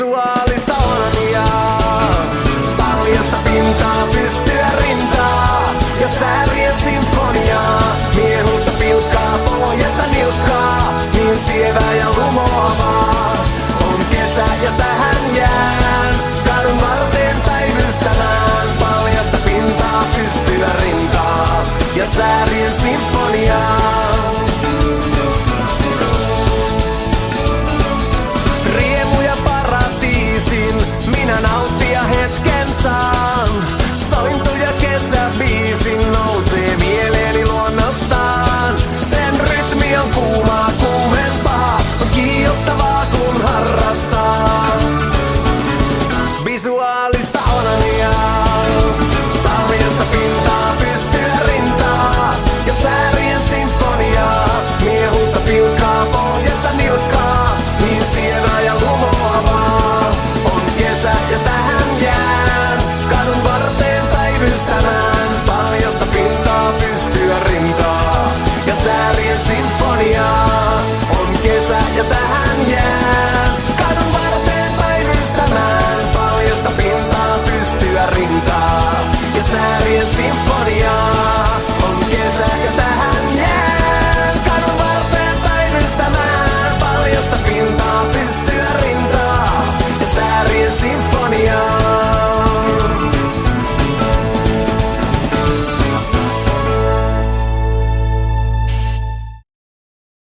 seksuaalista onaniaa. Paljasta pintaa, pystyä rintaa ja säärien sinfoniaa. Miehulta pilkkaa, pohjata nilkkaa, niin sievää ja lumoavaa. On kesä ja tähän jään, kadun varteen päivystämään. Paljasta pintaa, pystyä rintaa ja säärien sinfoniaa. Riemuja paratiisin, minä nauttia hetken saa.